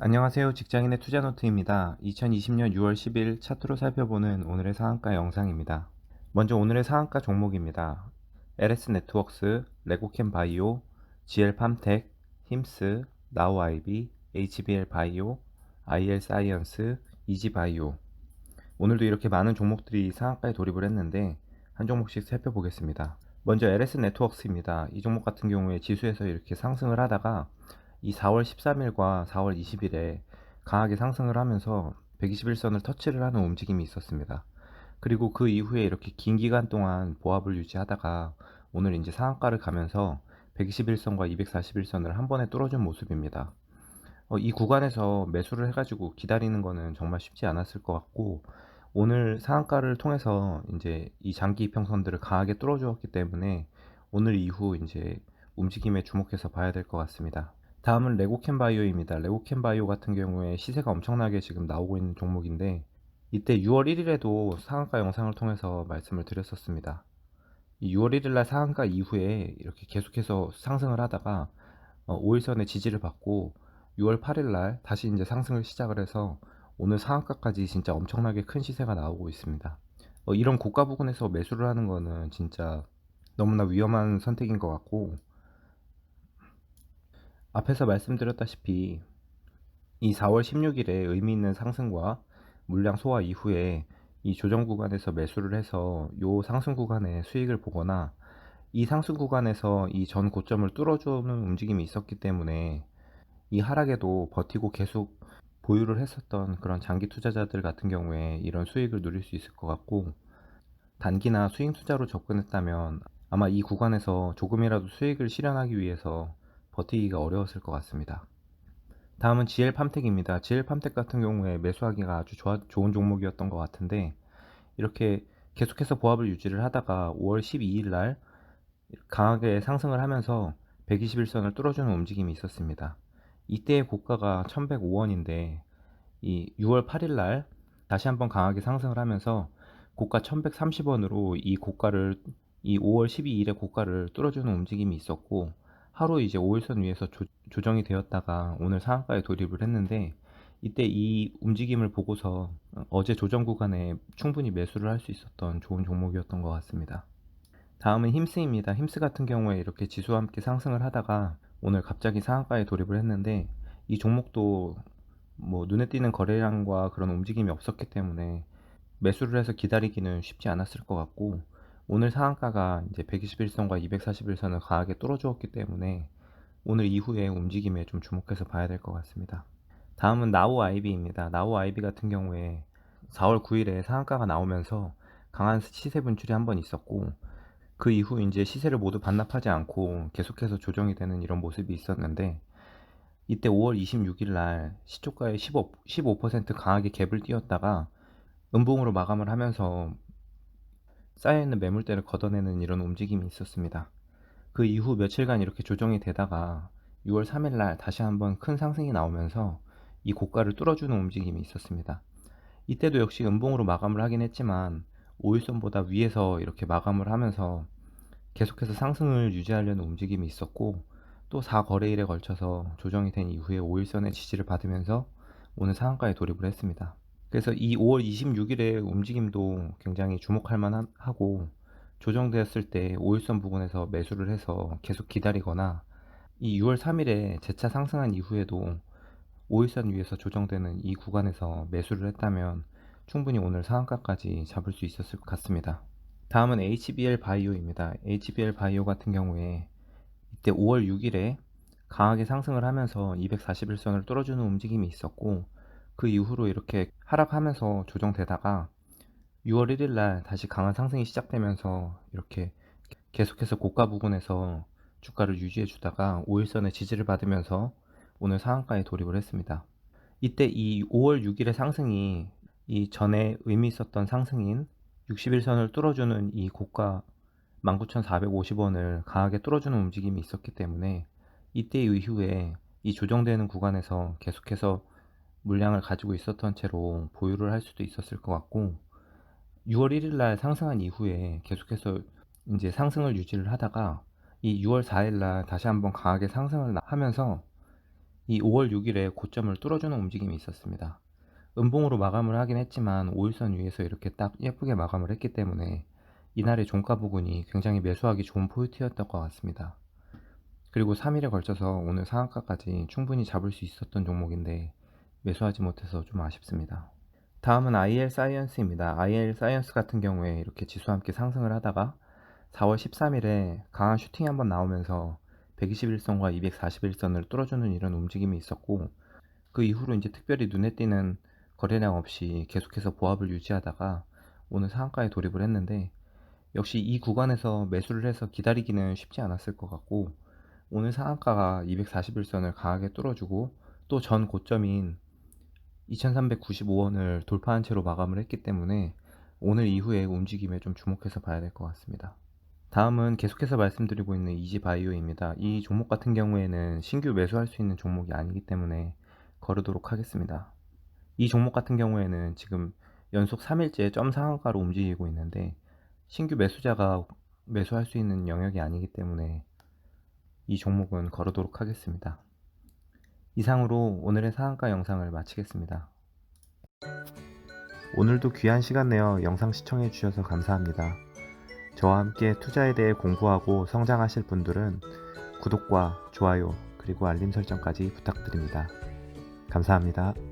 안녕하세요. 직장인의 투자노트입니다. 2020년 6월 10일 차트로 살펴보는 오늘의 상한가 영상입니다. 먼저 오늘의 상한가 종목입니다. LS 네트웍스, 레고캠 바이오, GL 팜텍, 힘스, 나우 아이비, HBL 바이오, IL 사이언스, 이지 바이오. 오늘도 이렇게 많은 종목들이 상한가에 돌입을 했는데 한 종목씩 살펴보겠습니다. 먼저 LS 네트웍스입니다. 이 종목 같은 경우에 지수에서 이렇게 상승을 하다가 이 4월 13일과 4월 20일에 강하게 상승을 하면서 121선을 터치를 하는 움직임이 있었습니다. 그리고 그 이후에 이렇게 긴 기간 동안 보합을 유지하다가 오늘 이제 상한가를 가면서 121선과 241선을 한 번에 뚫어준 모습입니다. 이 구간에서 매수를 해가지고 기다리는 거는 정말 쉽지 않았을 것 같고, 오늘 상한가를 통해서 이제 이 장기 이평선들을 강하게 뚫어주었기 때문에 오늘 이후 이제 움직임에 주목해서 봐야 될 것 같습니다. 다음은 레고캠 바이오입니다. 레고캠 바이오 같은 경우에 시세가 엄청나게 지금 나오고 있는 종목인데, 이때 6월 1일에도 상한가 영상을 통해서 말씀을 드렸었습니다. 이 6월 1일 날 상한가 이후에 이렇게 계속해서 상승을 하다가 5일선의 지지를 받고 6월 8일 날 다시 이제 상승을 시작을 해서 오늘 상한가까지 진짜 엄청나게 큰 시세가 나오고 있습니다. 이런 고가 부근에서 매수를 하는 거는 진짜 너무나 위험한 선택인 것 같고, 앞에서 말씀드렸다시피 이 4월 16일에 의미 있는 상승과 물량 소화 이후에 이 조정 구간에서 매수를 해서 이 상승 구간에 수익을 보거나 이 상승 구간에서 이 전 고점을 뚫어주는 움직임이 있었기 때문에 이 하락에도 버티고 계속 보유를 했었던 그런 장기 투자자들 같은 경우에 이런 수익을 누릴 수 있을 것 같고, 단기나 스윙 투자로 접근했다면 아마 이 구간에서 조금이라도 수익을 실현하기 위해서 버티기가 어려웠을 것 같습니다. 다음은 GL 팜텍입니다. GL 팜텍 같은 경우에 매수하기가 아주 좋은 종목이었던 것 같은데, 이렇게 계속해서 보합을 유지를 하다가 5월 12일 날 강하게 상승을 하면서 121선을 뚫어주는 움직임이 있었습니다. 이때의 고가가 1105원인데 이 6월 8일 날 다시 한번 강하게 상승을 하면서 고가 1130원으로 이 5월 12일의 고가를 뚫어주는 움직임이 있었고, 하루 이제 5일선 위에서 조정이 되었다가 오늘 상한가에 돌입을 했는데, 이때 이 움직임을 보고서 어제 조정 구간에 충분히 매수를 할 수 있었던 좋은 종목이었던 것 같습니다. 다음은 힘스입니다. 힘스 같은 경우에 이렇게 지수와 함께 상승을 하다가 오늘 갑자기 상한가에 돌입을 했는데, 이 종목도 뭐 눈에 띄는 거래량과 그런 움직임이 없었기 때문에 매수를 해서 기다리기는 쉽지 않았을 것 같고, 오늘 상한가가 이제 121선과 241선을 강하게 뚫어주었기 때문에 오늘 이후에 움직임에 좀 주목해서 봐야 될 것 같습니다. 다음은 나우 아이비입니다. 나우 아이비 같은 경우에 4월 9일에 상한가가 나오면서 강한 시세 분출이 한번 있었고, 그 이후 이제 시세를 모두 반납하지 않고 계속해서 조정이 되는 이런 모습이 있었는데, 이때 5월 26일 날 시초가에 15% 강하게 갭을 띄웠다가 음봉으로 마감을 하면서 쌓여있는 매물대를 걷어내는 이런 움직임이 있었습니다. 그 이후 며칠간 이렇게 조정이 되다가 6월 3일 날 다시 한번 큰 상승이 나오면서 이 고가를 뚫어주는 움직임이 있었습니다. 이때도 역시 음봉으로 마감을 하긴 했지만 5일선보다 위에서 이렇게 마감을 하면서 계속해서 상승을 유지하려는 움직임이 있었고, 또 4거래일에 걸쳐서 조정이 된 이후에 5일선의 지지를 받으면서 오늘 상한가에 돌입을 했습니다. 그래서 이 5월 26일의 움직임도 굉장히 주목할 만하고, 조정되었을 때 5일선 부근에서 매수를 해서 계속 기다리거나 이 6월 3일에 재차 상승한 이후에도 5일선 위에서 조정되는 이 구간에서 매수를 했다면 충분히 오늘 상한가까지 잡을 수 있었을 것 같습니다. 다음은 HBL 바이오입니다. HBL 바이오 같은 경우에 이때 5월 6일에 강하게 상승을 하면서 241선을 뚫어주는 움직임이 있었고, 그 이후로 이렇게 하락하면서 조정되다가 6월 1일 날 다시 강한 상승이 시작되면서 이렇게 계속해서 고가 부근에서 주가를 유지해 주다가 5일선의 지지를 받으면서 오늘 상한가에 돌입을 했습니다. 이때 이 5월 6일의 상승이 이 전에 의미 있었던 상승인 61선을 뚫어주는 이 고가 19,450원을 강하게 뚫어주는 움직임이 있었기 때문에 이때 이후에 이 조정되는 구간에서 계속해서 물량을 가지고 있었던 채로 보유를 할 수도 있었을 것 같고, 6월 1일 날 상승한 이후에 계속해서 이제 상승을 유지를 하다가 이 6월 4일 날 다시 한번 강하게 상승을 하면서 이 5월 6일에 고점을 뚫어주는 움직임이 있었습니다. 음봉으로 마감을 하긴 했지만 5일선 위에서 이렇게 딱 예쁘게 마감을 했기 때문에 이날의 종가 부근이 굉장히 매수하기 좋은 포인트였던 것 같습니다. 그리고 3일에 걸쳐서 오늘 상한가까지 충분히 잡을 수 있었던 종목인데 매수하지 못해서 좀 아쉽습니다. 다음은 IL 사이언스입니다. IL 사이언스 같은 경우에 이렇게 지수와 함께 상승을 하다가 4월 13일에 강한 슈팅이 한번 나오면서 121선과 241선을 뚫어주는 이런 움직임이 있었고, 그 이후로 이제 특별히 눈에 띄는 거래량 없이 계속해서 보합을 유지하다가 오늘 상한가에 돌입을 했는데, 역시 이 구간에서 매수를 해서 기다리기는 쉽지 않았을 것 같고, 오늘 상한가가 241선을 강하게 뚫어주고 또 전 고점인 2395원을 돌파한 채로 마감을 했기 때문에 오늘 이후에 움직임에 좀 주목해서 봐야 될 것 같습니다. 다음은 계속해서 말씀드리고 있는 이지바이오입니다. 이 종목 같은 경우에는 신규 매수할 수 있는 종목이 아니기 때문에 거르도록 하겠습니다. 이 종목 같은 경우에는 지금 연속 3일째 점 상한가로 움직이고 있는데 신규 매수자가 매수할 수 있는 영역이 아니기 때문에 이 종목은 거르도록 하겠습니다. 이상으로 오늘의 상한가 영상을 마치겠습니다. 오늘도 귀한 시간 내어 영상 시청해 주셔서 감사합니다. 저와 함께 투자에 대해 공부하고 성장하실 분들은 구독과 좋아요 그리고 알림 설정까지 부탁드립니다. 감사합니다.